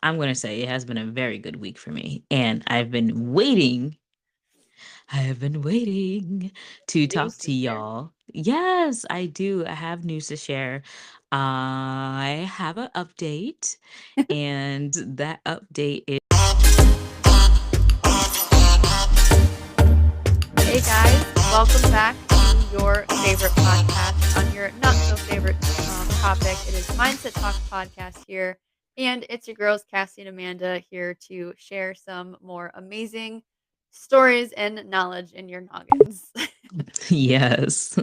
I'm going to say it has been a very good week for me. And I have been waiting to talk News to to share. y'all. Yes, I do. I have news to share. I have an update, and that update is Hey guys, welcome back to your favorite podcast on your not so favorite topic. It is Mindset Talks podcast here, and it's your girls Cassie and Amanda here to share some more amazing stories and knowledge in your noggins. yes,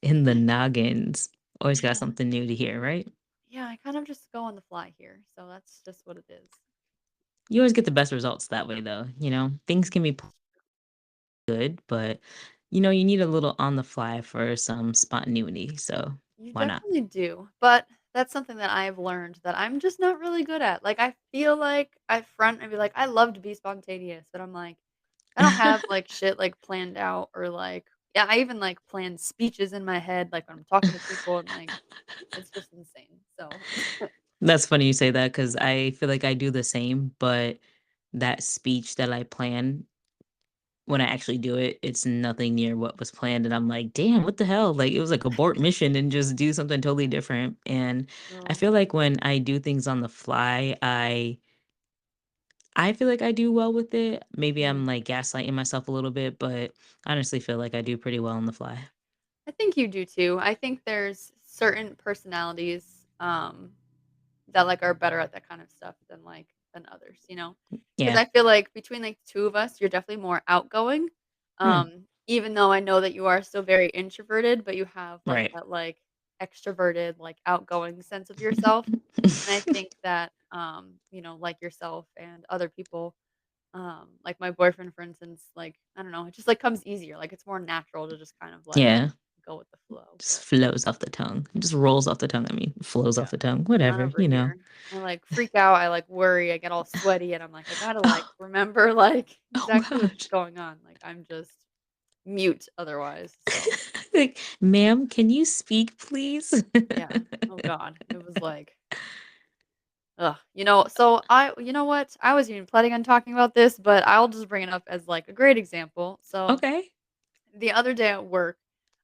in the noggins. Always got Yeah, something new to hear, right? yeah, I kind of just go on the fly here, so that's just what it is. You always get the best results that way, though. Things can be good, but you need a little on the fly for some spontaneity. So You why not? definitely do, but that's something that I've learned that I'm just not really good at. Like, I feel like I front and be like, "I love to be spontaneous," but I'm like, I don't have, like, shit, like, planned out or, like yeah, I even, like, plan speeches in my head, like, when I'm talking to people and, like, it's just insane, so That's funny you say that because I feel like I do the same, but that speech that I plan, when I actually do it, it's nothing near what was planned. And I'm like, damn, what the hell? Like, it was like abort mission and just do something totally different. And I no. feel like when I do things on the fly, I feel like I do well with it. Maybe Mhm. I'm like gaslighting myself a little bit, but I honestly feel like I do pretty well on the fly. I think you do too. I think there's certain personalities, that, like, are better at that kind of stuff than others, you know? Because Yeah. I feel like between, like, 2 of us, you're definitely more outgoing, Hmm. even though I know that you are still very introverted, but you have, like, Right. that, like, extroverted, like, outgoing sense of yourself, and I think that, like yourself and other people, like my boyfriend, for instance, like, I don't know, it just, like, comes easier, like, it's more natural to just kind of, like, Yeah. go with the flow, Just but flows off the tongue. It just rolls off the tongue. I mean, flows yeah. off the tongue. Not Whatever, over here. I, like, freak out, I, like, worry, I get all sweaty, and I'm like, I gotta, like, Oh, remember, like, oh exactly what's gosh. going on, like, I'm just mute otherwise, so, Like, ma'am, can you speak, please? yeah. Oh god. It was like, ugh, so you know what? I wasn't even planning on talking about this, but I'll just bring it up as, like, a great example. So, Okay. the other day at work,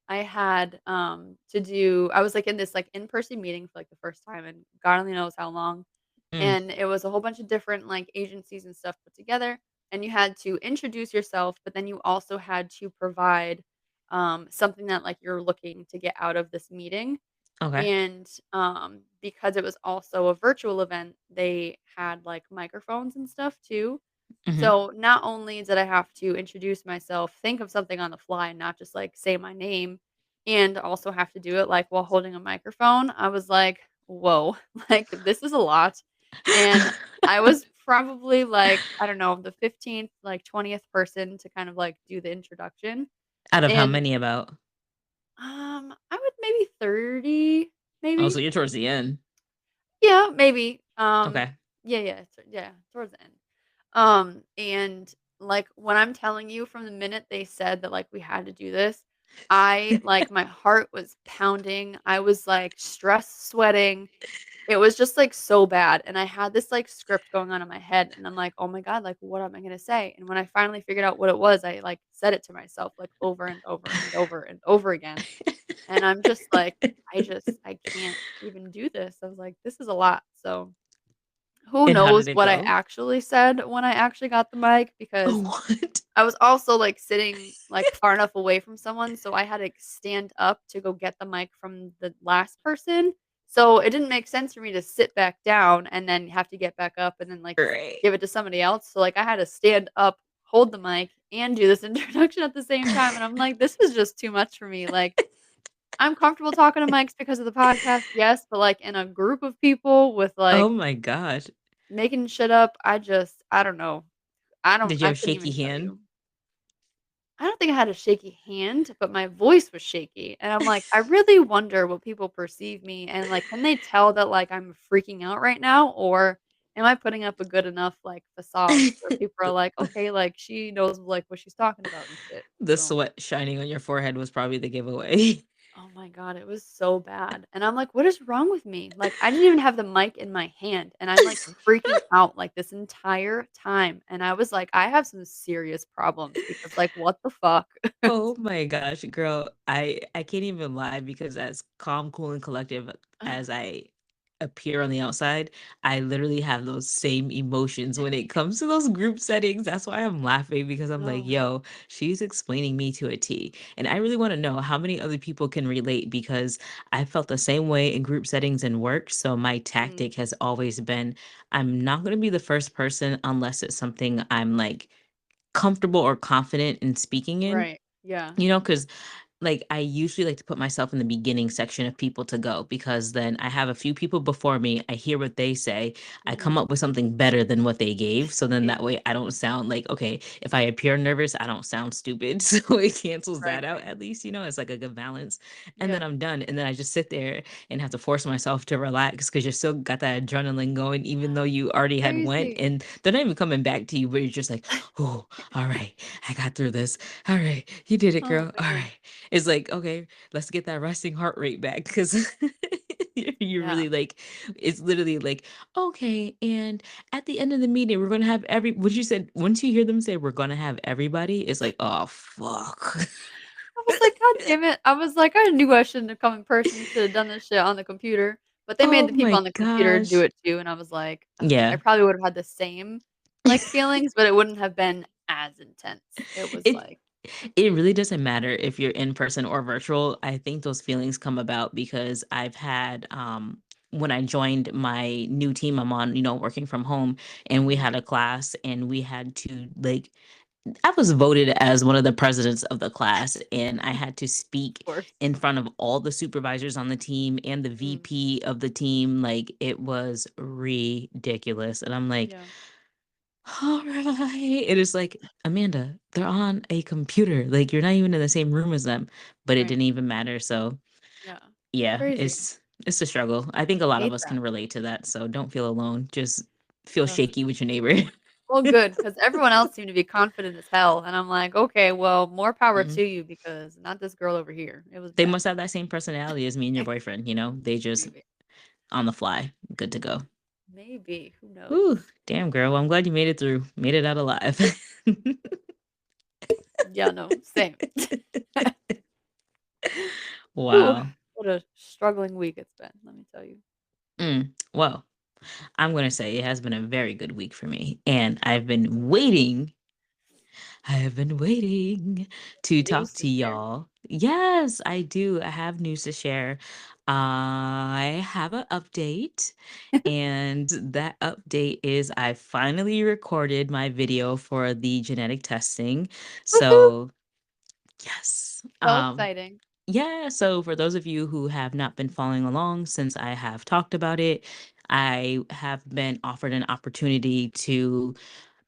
I had, to do I was, like, in this, like, in-person meeting for, like, the first time in God only knows how long. Mm, And it was a whole bunch of different, like, agencies and stuff put together, and you had to introduce yourself, but then you also had to provide, something that, like, you're looking to get out of this meeting, okay. and, because it was also a virtual event, they had, like, microphones and stuff too. Mhm. So, not only did I have to introduce myself, think of something on the fly, and not just, like, say my name, and also have to do it, like, while holding a microphone, I was like, "Whoa," like, "This is a lot." And I was probably, like, I don't know, the 15th, like, 20th person to kind of, like, do the introduction, Out of how and, many about? I would maybe 30, Oh, maybe? so you're towards the end. Yeah, maybe, Okay. yeah, towards the end. And, like, when I'm telling you from the minute they said that, like, we had to do this, my heart was pounding, I was, like, stress sweating, it was just, like, so bad, and I had this, like, script going on in my head, and I'm like, "Oh my god, like, what am I gonna say?" And when I finally figured out what it was, I, like, said it to myself, like, over and over and over and over again, and I'm just like, I can't even do this." I was like, "This is a lot." So, who And how knows did it what I go? actually said when I actually got the mic because What? I was also, like, sitting, like, far enough away from someone, so I had to stand up to go get the mic from the last person, so it didn't make sense for me to sit back down and then have to get back up and then, like, Right. give it to somebody else, so, like, I had to stand up, hold the mic, and do this introduction at the same time, and I'm like, "This is just too much for me," like, I'm comfortable talking to mics because of the podcast, yes, but, like, in a group of people with, Oh like, my gosh. making shit up, I don't know. Did you I have couldn't shaky even tell hand? you. I don't think I had a shaky hand, but my voice was shaky, and I'm like, "I really wonder what people perceive me and, like, can they tell that, like, I'm freaking out right now, or am I putting up a good enough, like, facade where people are The like, 'Okay, like, she knows, like, what she's talking about and shit.'" the So, sweat shining on your forehead was probably the giveaway. Oh my god, it was so bad, and I'm like, "What is wrong with me?" Like, I didn't even have the mic in my hand, and I'm, like, freaking out, like, this entire time, and I was like, "I have some serious problems because, like, what the fuck?" Oh my gosh, girl, I can't even lie because as calm, cool, and collective as I appear on the outside, I literally have those same emotions when it comes to those group settings. That's why I'm laughing because I'm like, Oh, yo, she's explaining me to a T. And I really want to know how many other people can relate because I felt the same way in group settings and work. So my mhm, tactic has always been I'm not going to be the first person unless it's something I'm like comfortable or confident in speaking in, right, yeah, because like, I usually like to put myself in the beginning section of people to go because then I have a few people before me. I hear what they say. I come mhm, up with something better than what they gave. So then yeah, that way I don't sound like, okay, if I appear nervous, I don't sound stupid. So it cancels right, that out right, at least, it's like a good balance. And then yeah, I'm done. And then I just sit there and have to force myself to relax because you're still got that adrenaline going, even though you it's already had went crazy. and they're not even coming back to you, but you're just like, oh, all right, I got through this. All right, you did it, Oh, girl. All man, right. It's like, okay, let's get that resting heart rate back because you're yeah, really like, it's literally like, okay, and at the end of the meeting, we're gonna have what you said, once you hear them say we're gonna have everybody, it's like, oh fuck. I was like, "God damn it." I was like, "I knew I shouldn't have come in person, should have done this shit on the computer," but they made Oh the people my on the computer do gosh. it too, and I was like, "Ugh," I Yeah. probably would have had the same, like, feelings, but it wouldn't have been as intense. It was It like it really doesn't matter if you're in person or virtual. I think those feelings come about because I've had when I joined my new team I'm on, working from home, and we mhm, had a class and we had to like I was voted as one of the presidents of the class, and I had to of speak course. in front of all the supervisors on the team and the Mm, VP of the team. Like, it was ridiculous. And I'm like, yeah, all right. It is like, Amanda, they're on a computer. Like, you're not even in the same room as them, but it right, didn't even matter. So, yeah. yeah, Crazy. it's a struggle. I think a lot of Hate us that. can relate to that. So don't feel alone. Just feel Ugh. shaky with your neighbor. Well, good because everyone else seemed to be confident as hell, and I'm like, "Okay, well, more power Mhm. to you because not this girl over here." It was They bad. must have that same personality as me and your boyfriend, They just Maybe. on the fly, good to go. Maybe, who Ooh, knows? damn girl. Well, I'm glad you made it through. Made it out alive. Yeah, no, same. Whew, Wow. what a struggling week it's been, let me tell you. Well, I'm gonna say it has been a very good week for me, and I've been waiting. I have been waiting to talk News to to share. y'all. Yes, I do. I have news to share. I have an update, and that update is I finally recorded my video for the genetic testing. Woohoo! So, yes. So exciting. Yeah, so for those of you who have not been following along since I have talked about it, I have been offered an opportunity to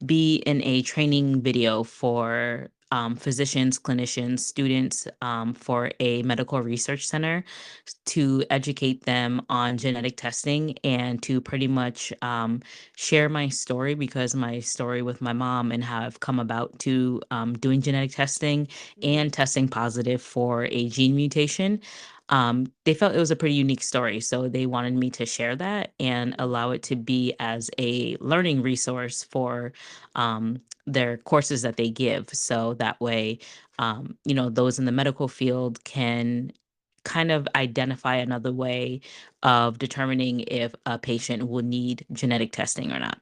be in a training video for physicians, clinicians, students for a medical research center to educate them on genetic testing and to pretty much share my story because my story with my mom and how I've come about to doing genetic testing and Mhm, testing positive for a gene mutation. They felt it was a pretty unique story. So they wanted me to share that and mhm, allow it to be as a learning resource for their courses that they give. So that way, those in the medical field can kind of identify another way of determining if a patient will need genetic testing or not.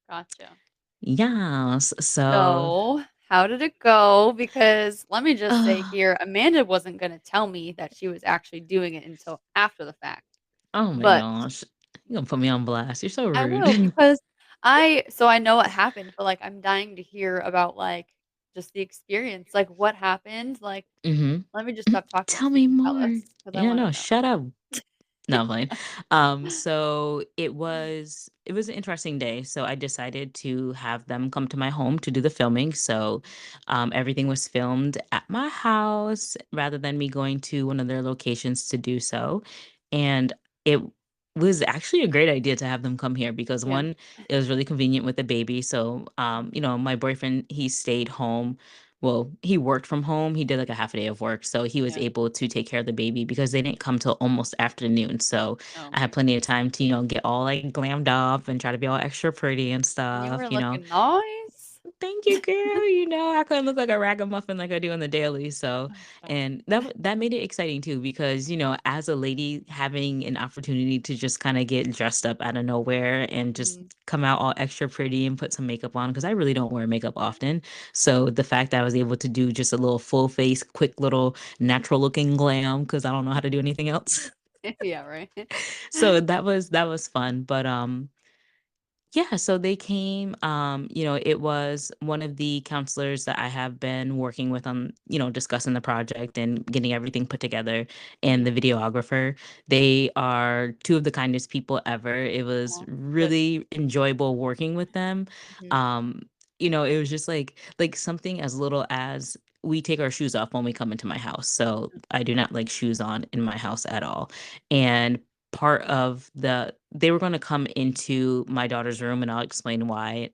gotcha. Yes. So, So, how did it go? Because let me just say uh, here, Amanda wasn't gonna tell me that she was actually doing it until after the fact, oh my but gosh. You're going to put me on blast. You're so I will rude. because I know what happened, but, like, I'm dying to hear about, like, just the experience, like, what happened, like, hmm let me just stop talking Tell so you me can tell more. us because I Yeah, wanna no, know. shut up. No, I'm playing. So it was an interesting day. So I decided to have them come to my home to do the filming. So everything was filmed at my house rather than me going to one of their locations to do so. And it was actually a great idea to have them come here because Yeah. one, it was really convenient with the baby. So my boyfriend, he stayed home well, he worked from home. He did like a half a day of work. So he was Yeah. able to take care of the baby because they didn't come till almost afternoon. So Oh I had my plenty of time to, get all like glammed up and try to be all extra pretty and You stuff, were looking nice. Thank you, girl. I couldn't look like a ragamuffin like I do on the daily. So, Oh, stop. and that made it exciting too, because as a lady, having an opportunity to just kind of get dressed up out of nowhere and just Mhm. come out all extra pretty and put some makeup on, because I really don't wear makeup Yeah. often. So the fact that I was able to do just a little full face, quick little natural looking glam, because I don't know how to do anything else. Yeah, right. So that was fun, but yeah, so they came, it was one of the counselors that I have been working with on, discussing the project and getting everything put together, and Mhm. the videographer. They are two of the kindest people ever. It was Aw, good. really enjoyable working with them. Mhm. Um, it was just like something as little as we take our shoes off when we come into my house. So I do not like shoes on in my house at all. And part of they were going to come into my daughter's room, and I'll explain why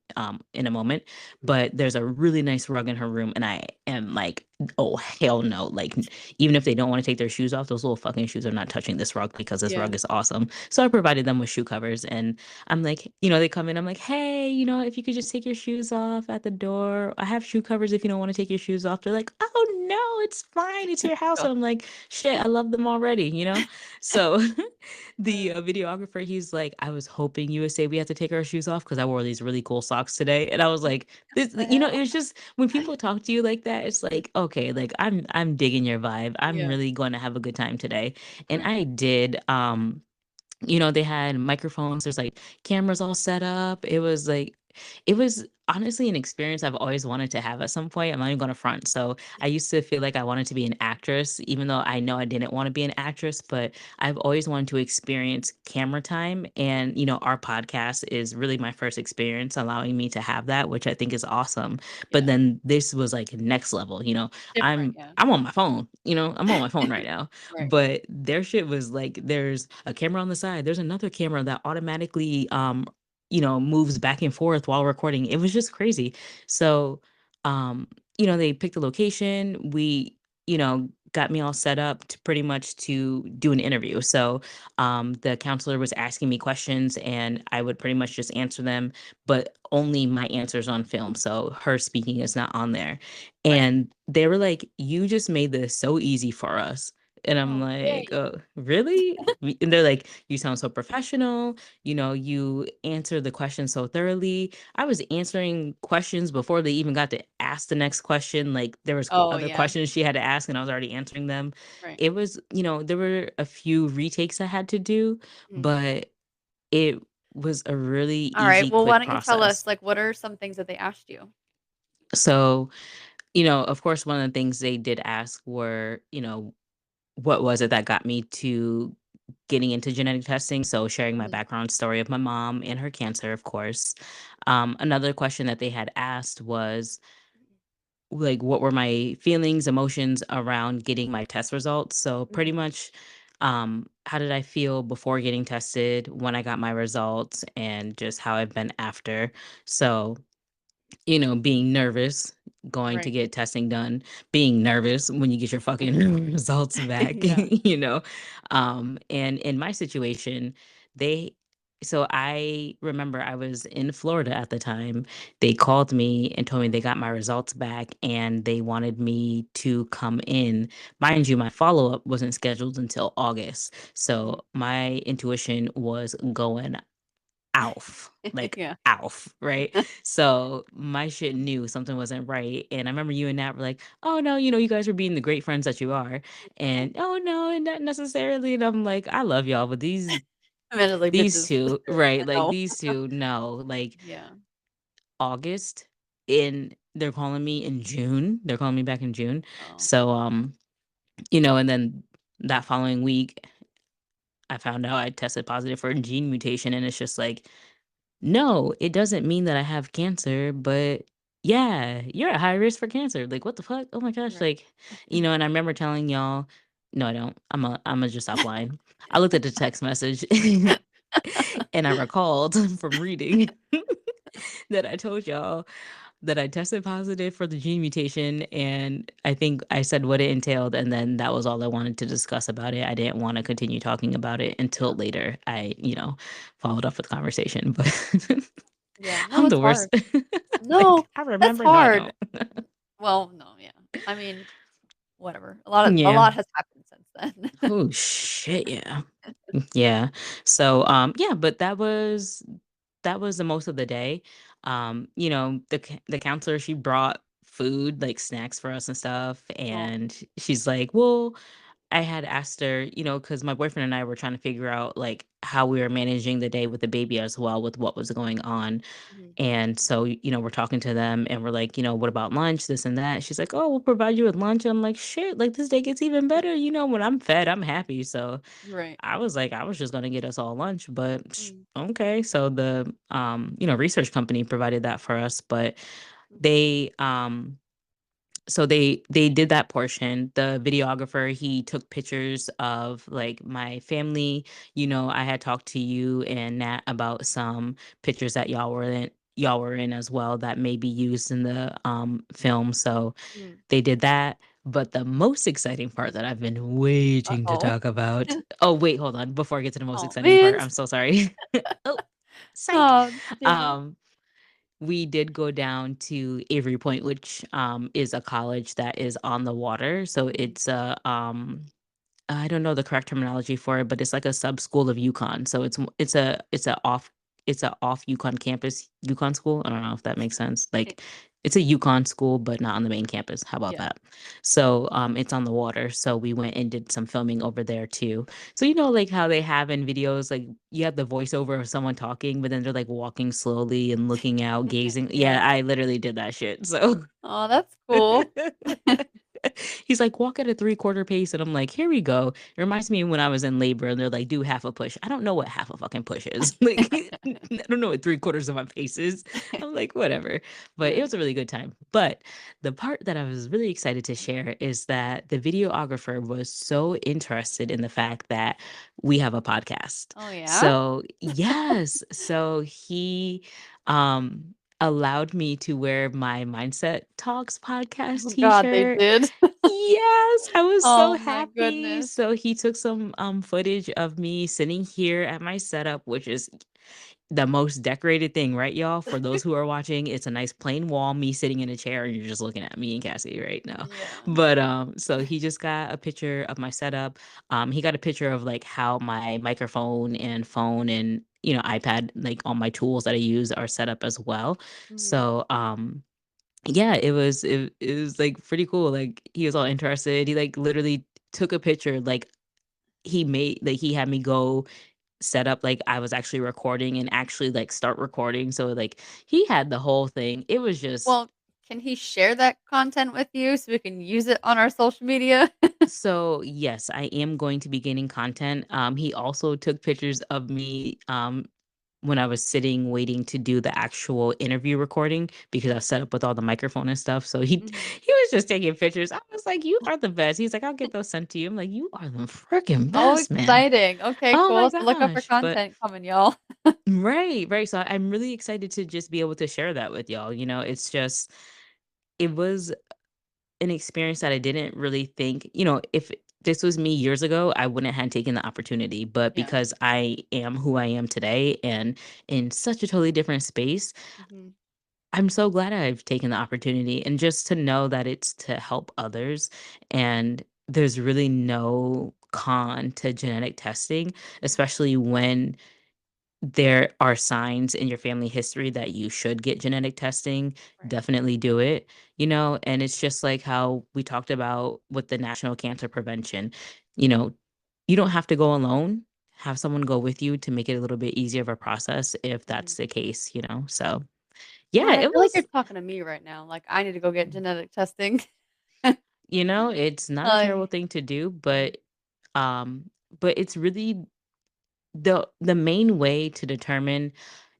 in a moment, but there's a really nice rug in her room, and I am like, oh hell no, like even if they don't want to take their shoes off, those little fucking shoes are not touching this rug, because this Yeah. rug is awesome. So I provided them with shoe covers, and I'm like, they come in, I'm like, hey, if you could just take your shoes off at the door, I have shoe covers if you don't want to take your shoes off. They're like, oh no, it's fine, it's your house. Go. And I'm like, shit, I love them already. So the Uh, videographer, he's like, I was hoping you would say we have to take our shoes off because I wore these really cool socks today. And I was like, this, the it hell? was just when people talk to you like that, it's like, okay, like I'm digging your vibe. I'm Yeah, really going to have a good time today. And right. I did. They had microphones, there's like cameras all set up. It was honestly an experience I've always wanted to have at some point. I'm not even gonna front. So I used to feel like I wanted to be an actress, even though I know I didn't want to be an actress, but I've always wanted to experience camera time. And, our podcast is really my first experience allowing me to have that, which I think is awesome. But Yeah. then this was like next level, Different, I'm yeah. I'm on my phone, I'm on my phone right now. Right. But their shit was like, there's a camera on the side. There's another camera that automatically moves back and forth while recording. It was just crazy. So they picked the location. We, got me all set up to pretty much to do an interview. So the counselor was asking me questions, and I would pretty much just answer them, but only my answers on film. So her speaking is not on there. Right. And they were like, you just made this so easy for us. And I'm Oh, like, yay. oh, really? And they're like, you sound so professional. You answer the question so thoroughly. I was answering questions before they even got to ask the next question. Like there was Oh, other yeah. questions she had to ask, and I was already answering them. Right. It was, there were a few retakes I had to do, Mhm. but it was a really Alright, easy, well, why quick don't you tell us, process. like, what are some things that they asked you? So, of course, one of the things they did ask were, what was it that got me to getting into genetic testing? So sharing my Mhm. background story of my mom and her cancer, of course. Another question that they had asked was like, what were my feelings, emotions around getting my test results? So pretty Mhm. much, how did I feel before getting tested, when I got my results, and just how I've been after. So being nervous going to Right. get testing done, being nervous when you get your fucking results back, Yeah. and in my situation, they so I remember I was in Florida at the time. They called me and told me they got my results back, and they wanted me to come in. Mind you, my follow-up wasn't scheduled until August. Mhm. So my intuition was going Alf, like Yeah. Alf, right? So my shit knew something wasn't right. And I remember you and Nat were like, oh no, you guys were being the great friends that you are. Yeah. And oh no, and not necessarily. And I'm like, I love y'all, but these Admittedly, these bitches for two, sure. right? I Like know. these two, no. Like Yeah. August, in they're calling me in June. They're calling me back in June. Oh. So and then that following week I found out I tested positive for a gene mutation, and it's just like, no, it doesn't mean that I have cancer, but yeah, you're at high risk for cancer. Like, what the fuck? Oh my gosh. Right. Like, and I remember telling y'all, no, I don't. I'm a just stop lying. I looked at the text message and I recalled from reading that I told y'all. that I tested positive for the gene mutation, and I think I said what it entailed, and then that was all I wanted to discuss about it. I didn't wanna continue talking about it until Yeah. later. I, followed up with conversation, but Yeah. No, I'm it's the worst. hard. Like, No, "I that's remember." No, I hard. don't. Well, no, yeah. I mean, whatever. A Yeah. lot has happened since then. Oh, shit, yeah. Yeah. So, yeah, but that was the most of the day. The counselor, she brought food, like snacks for us and stuff, Oh. and she's like, "Well," I had asked her, because my boyfriend and I were trying to figure out like how we were managing the day with the baby as well with what was going on. Mhm. And so, we're talking to them and we're like, what about lunch, this and that. She's like, "Oh, we'll provide you with lunch." I'm like, "Shit, like this day gets even better. When I'm fed, I'm happy." So Right. I was like, I was just gonna get us all lunch, but Mm. okay. So the research company provided that for us, but Mhm. they so they did that portion. The videographer, he took pictures of like my family. I had talked to you and Nat about some pictures that y'all were in as well that may be used in the film. So Mm. they did that. But the most exciting part that I've been waiting to Uh-oh. talk about. Oh, wait, hold on. Before I get to the most Oh, exciting part, man. I'm so sorry. Oh, psych. Oh, damn it. Um, we did go down to Avery Point, which is a college that is on the water. So Mhm. it's I don't know the correct terminology for it, but it's like a sub school of UConn. So it's a off UConn campus UConn school. I don't know if that makes sense. Eh, Like it's a UConn school, but not on the main campus. How about yeah. that? So it's on the water. So we went and did some filming over there too. So like how they have in videos, like you have the voiceover of someone talking, but then they're like walking slowly and looking out, gazing. Yeah, Yeah. I literally did that shit. So Oh, that's cool. he's like, "Walk at a three-quarter pace." And I'm like, "Here we go." It reminds me when I was in labor and they're like, "Do half a push." I don't know what half a fucking push is. Like, I don't know what three-quarters of my pace is. I'm like, whatever. But it Yeah. was a really good time. But the part that I was really excited to share is that the videographer was so interested in the fact that we have a podcast. Oh, yeah? So, yes. So he um allowed me to wear my Mindset Talks podcast Oh god, they t-shirt. did? Yes, I was so Oh my happy. goodness. So he took some footage of me sitting here at my setup, which is the most decorated thing, right, y'all? For those who are watching, it's a nice plain wall, me sitting in a chair, and you're just looking at me and Cassie right now. Yeah. But so he just got a picture of my setup. He got a picture of like how my microphone and phone and iPad, like all my tools that I use are set up as well. Mhm. So yeah, it was like pretty cool. Like he was all interested. He like literally took a picture, like he had me go set up like I was actually recording and actually like start recording. So like he had the whole thing. It was just Well, can he share that content with you so we can use it on our social media? so yes, I am going to be gaining content. He also took pictures of me when I was sitting waiting to do the actual interview recording because I was set up with all the microphone and stuff. So he Mhm. he was just taking pictures. I was like, "You are the best." He's like, "I'll get those sent to you." I'm like, "You are the freaking Oh, best, man." exciting. Okay, Oh my cool. So look out for gosh. But content coming, y'all. right, right. So I'm really excited to just be able to share that with y'all. It's just it was an experience that I didn't really think, if this was me years ago, I wouldn't have taken the opportunity. But Yeah. because I am who I am today and in such a totally different space, Mhm. I'm so glad I've taken the opportunity and just to know that it's to help others. And there's really no con to genetic testing, Mhm. especially when there are signs in your family history that you should get genetic testing. Right. Definitely do it. And it's just like how we talked about with the National Cancer Prevention. You know, you don't have to go alone. Have someone go with you to make it a little bit easier of a process if Mhm. that's the case. So yeah, Man, I it feel like you're was, talking to me right now, like, I need to go get genetic testing. it's not a terrible Like thing to do, mm, but it's really the main way to determine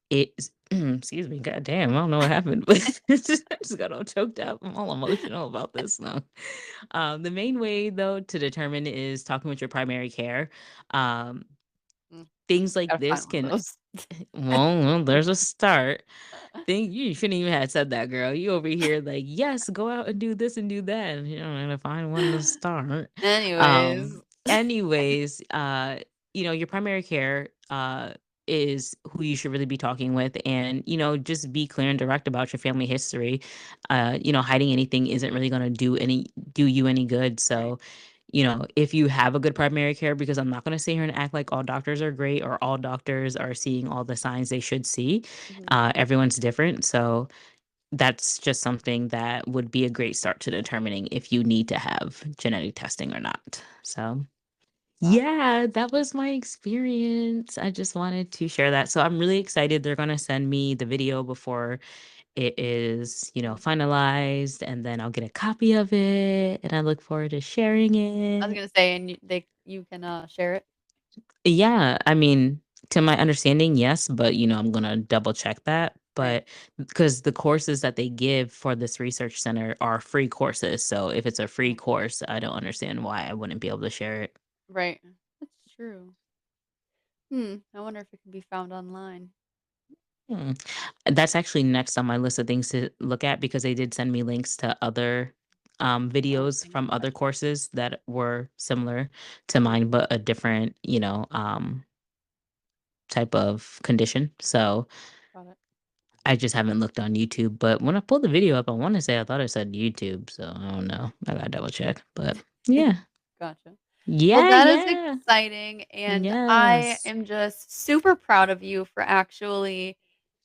it's excuse me, goddamn, I don't know what happened, but I just got all choked up. I'm all emotional about this now. The main way though to determine is talking with your primary care. Um, mm, things like gotta find this one of can those. Well, there's a start. Think you shouldn't even have said that, girl. You over here like, yes, go out and do this and do that. And you know, to find one to start. Anyways. Anyways, your primary care is who you should really be talking with, and just be clear and direct about your family history. Hiding anything isn't really gonna do you any good. Right. So, if you have a good primary care, because I'm not gonna sit here and act like all doctors are great or all doctors are seeing all the signs they should see. Mhm. Everyone's different. So that's just something that would be a great start to determining if you need to have genetic testing or not. So, Got yeah, that was my experience. I just wanted to share that. So, I'm really excited. They're going to send me the video before it is, Mhm. finalized, and then I'll get a copy of it. And I look forward to sharing I was it. gonna say, and you can, share it? Yeah, I mean, to my understanding, yes, but I'm gonna double check that. Right. But because the courses that they give for this research center are free courses, so if it's a free Oh, course, I don't understand why I wouldn't be able to share it. right. That's true. I wonder if it can be found online. Hmm. That's actually next on my list of things to look at because they did send me links to other videos Okay, from other gotcha. courses that were similar to Mhm. mine, but a different, type of condition. So Got it. I just haven't looked on YouTube, but when I pulled the video up, I wanna say I thought it said YouTube, so I don't know. I gotta double check, but yeah. Gotcha. Well, Yeah, that is yeah. exciting, and I Yes. am just super proud of you for actually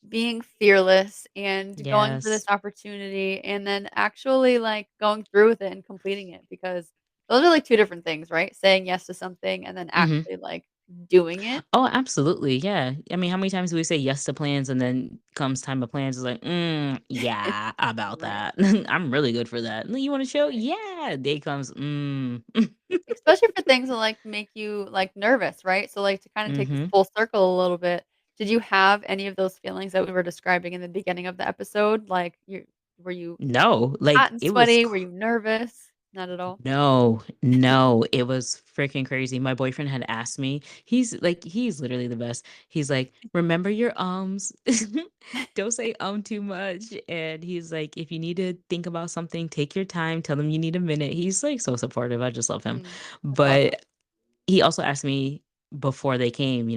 being fearless and going for this Yes. opportunity and then actually, like, going through with it and completing it because those are, like, 2 different things, right? Saying yes to something and then Mhm. actually, like, doing it. Oh, absolutely, yeah. I mean, how many times do we say yes to plans and then comes time of plans, it's like, yeah, about Right, that. I'm really good for that. "You wanna show?" right. "Yeah." Day comes, Especially for things that, like, make you, like, nervous, right? So, like, to kinda take this Mhm. full circle a little bit, did you have any of those feelings that we were describing in the beginning of the episode? Like, you were you No, hot like, and it was sweaty? Were you nervous? Not at all? No, no, it was freaking crazy. My boyfriend had asked me, he's literally the best. He's like, "Remember your ums. Don't say too much." And he's like, "If you need to think about something, take your time. Tell them you need a minute." He's like so supportive. I just love him. That's awesome. But he also asked me before they came,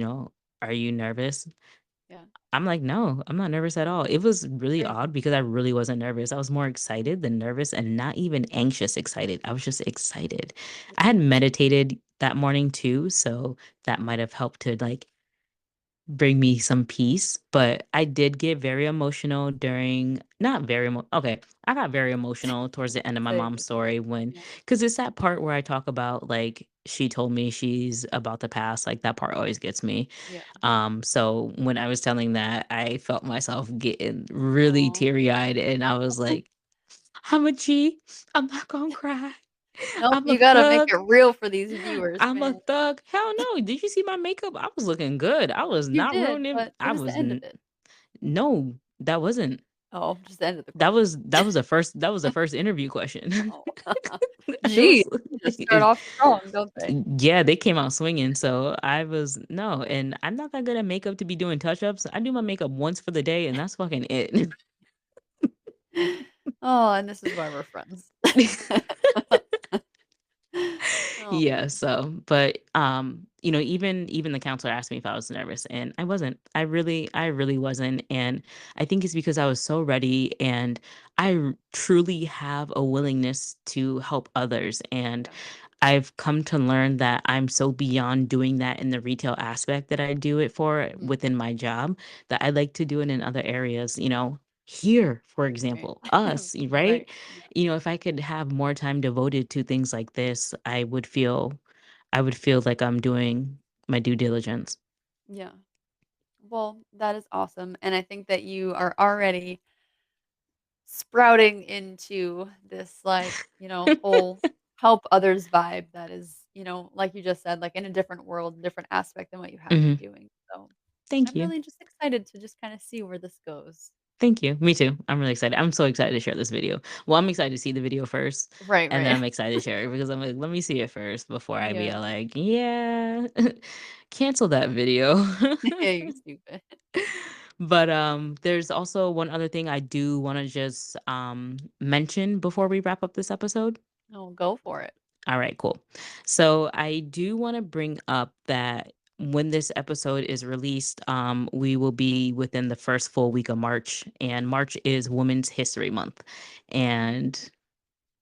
"Are you nervous?" Yeah, I'm like, "No, I'm not nervous at all." It was really great. odd because I really wasn't nervous. I was more excited than nervous and not even anxious excited. I was just excited. I Yeah. had meditated that morning too, so that might have helped to like bring me some peace, but I did get very emotional during not very okay, I got very emotional towards the end of my Say mom's story when yeah, cuz it's that part where I talk about like she told me she's about to pass, like that part always gets me. yeah. So when I was telling that, I felt myself getting really Aw. teary-eyed and I was like, "I'm a G. I'm not gonna cry. Nope, I'm a you gotta make thug. it real for these viewers, I'm a man. thug." Hell no. Did you see my makeup? I was looking good. I was You not did, ruining. but it I was the was end of it. no, that wasn't. Oh, just the end of the That question. was that was the first that was the first interview question. Oh. I Jeez, was they just start it, off strong, don't they? yeah, they came out swinging. So I was no, and I'm not that good at makeup to be doing touch ups. I do my makeup once for the day, and that's fucking it. Oh, and this is why we're friends. Oh, Yeah, man. so but even the counselor asked me if I was nervous and I wasn't. I really wasn't, and I think it's because I was so ready and truly have a willingness to help others, and Yeah. I've come to learn that I'm so beyond doing that in the retail aspect that I do it for Mhm. within my job that I like to do it in other areas, here, for Right. example, us, right? Right. Yeah. If I could have more time devoted to things like this, I would feel like I'm doing my due diligence. Yeah. Well, that is awesome, and I think that you are already sprouting into this, like, whole help others vibe that is, like you just said, like, in a different world, different aspect than what you have been Mhm. doing, so Thank I'm you. really just excited to just kinda see where this goes. Thank you. Me too. I'm really excited. I'm so excited to share this video. Well, I'm excited to see the video first, Right, and then right. I'm excited to share it because I'm like, let me see it first before I be Yeah. all like, yeah, cancel that video. Yeah, you're stupid. But there's also one other thing I do want to just mention before we wrap up this episode. No, go for it. All right, cool. So I do want to bring up that when this episode is released, we will be within the first full week of March, and March is Women's History Month. And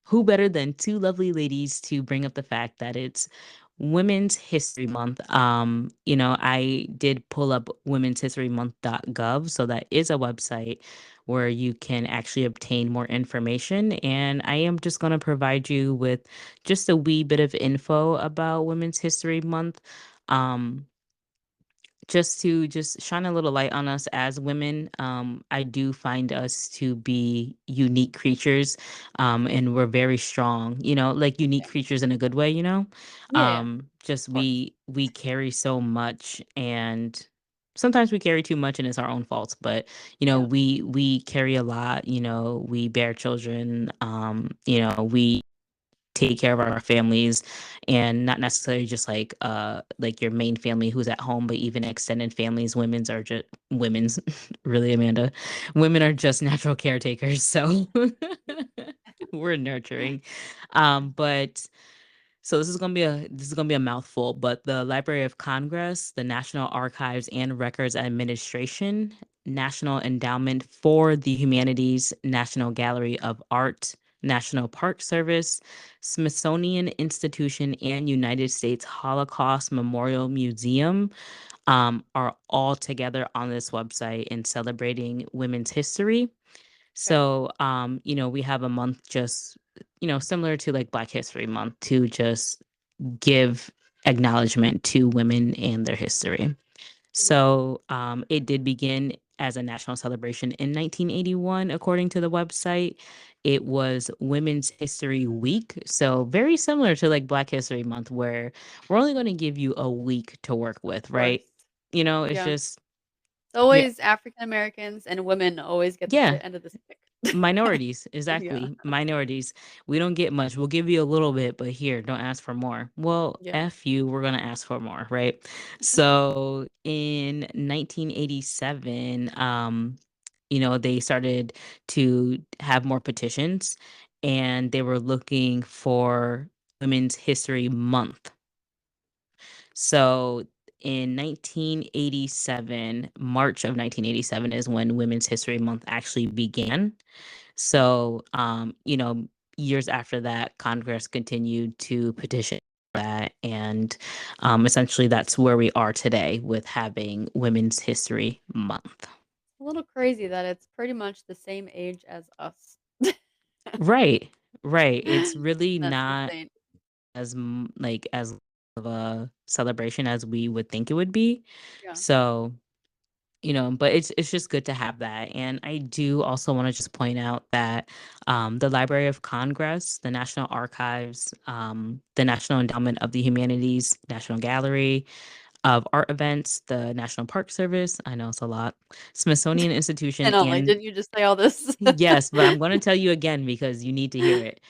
who better than two lovely ladies to bring up the fact that it's Women's History Month? I did pull up womenshistorymonth.gov, so that is a website where you can actually obtain more information. And I am just going to provide you with just a wee bit of info about Women's History Month. Um, just to just shine a little light on us as women. I do find us to be unique creatures, and we're very strong, like unique Yeah. creatures in a good way, Yeah, yeah, of just course. we carry so much, and sometimes we carry too much and it's our own faults, but Yeah. we carry a lot, we bear children, we take care of our families, and not necessarily just like your main family who's at home, but even extended families. Women's really, Amanda, women are just natural caretakers, so we're nurturing. But so this is gonna be a mouthful, but the Library of Congress, the National Archives and Records Administration, National Endowment for the Humanities, National Gallery of Art, National Park Service, Smithsonian Institution, and United States Holocaust Memorial Museum are all together on this website in celebrating women's history. Okay. So, we have a month just, similar to like Black History Month to just give acknowledgement to women and their history. Mhm. So, it did begin as a national celebration in 1981, according to the website. It was Women's History Week. So, very similar to like Black History Month, where we're only going to give you a week to work with, Of course. right? It's Yeah. just, It's yeah, always African Americans and women always get the yeah. shit end of the stick. Minorities, Yeah. exactly. Minorities. We don't get much. We'll give you a little bit, but here, don't ask for more. Well, Yeah. F you, we're gonna ask for more, right? So in 1987, they started to have more petitions, and they were looking for Women's History Month. So in 1987, March of 1987 is when Women's History Month actually began. So, years after that, Congress continued to petition that. And essentially, that's where we are today with having Women's History Month. A little crazy that it's pretty much the same age as us. Right, right. It's really That's not insane. as of a celebration as we would think it would be. Yeah. So, but it's just good to have that. And I do also want to just point out that the Library of Congress, the National Archives, the National Endowment of the Humanities, National Gallery of Art Events, the National Park Service, I know it's a lot, Smithsonian Institution, And I'm like, and "Didn't you just say all this?" yes, but I'm going to tell you again because you need to hear it.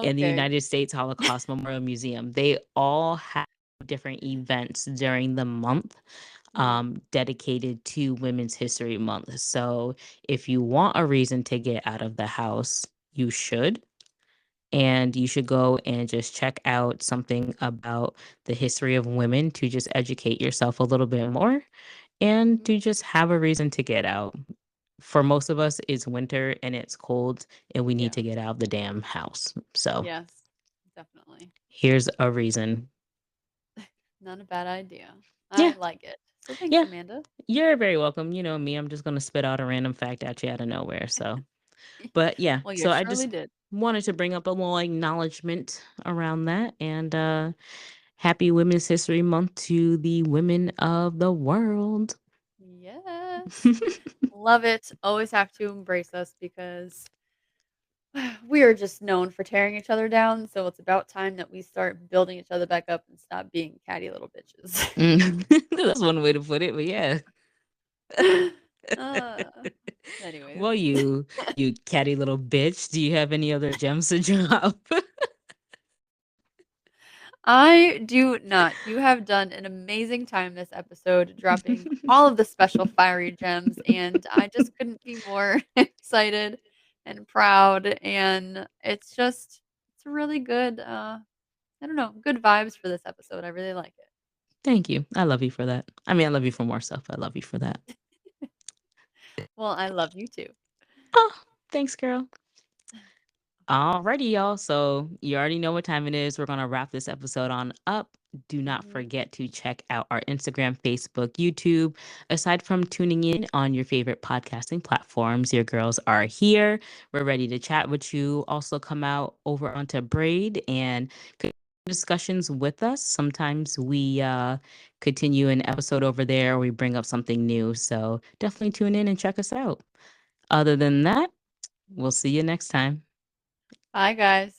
In the Okay. United States Holocaust Memorial Museum, they all have different events during the month Mhm. dedicated to Women's History Month. So if you want a reason to get out of the house, you should. And you should go and just check out something about the history of women to just educate yourself a little bit more and Mhm. to just have a reason to get out. For most of us, it's winter and it's cold, and we need Yeah. to get out of the damn house. So Yes. Definitely. here's a reason. Not a bad idea. I Yeah, like it. So thanks, yeah. Amanda. You're very welcome. You know me, I'm just gonna spit out a random fact at you out of nowhere. So, but yeah, Well, you so I surely just did. wanted to bring up a little acknowledgement around that, and happy Women's History Month to the women of the world. Yes. Love it. Always have to embrace us because we are just known for tearing each other down, so it's about time that we start building each other back up and stop being catty little bitches. Mm. That's one way to put it, but yeah. Uh, Anyways. Well, you catty little bitch. Do you have any other gems to drop? I do not. You have done an amazing time this episode, dropping all of the special fiery gems, and I just couldn't be more excited and proud. And it's really good. I don't know, good vibes for this episode. I really like Thank you. I love you for that. I mean, I love you for more stuff. I love you for that. it. Well, I love you too. Oh, thanks, girl. Alrighty, y'all. So you already know what time it is. We're gonna wrap this episode on up. Do not Mhm. forget to check out our Instagram, Facebook, YouTube. Aside from tuning in on your favorite podcasting platforms, your girls are here. We're ready to chat with you. Also, come out over onto Braid and discussions with us. Sometimes we continue an episode over there, or we bring up something new. So definitely tune in and check us out. Other than that, we'll see you next time. Bye, guys.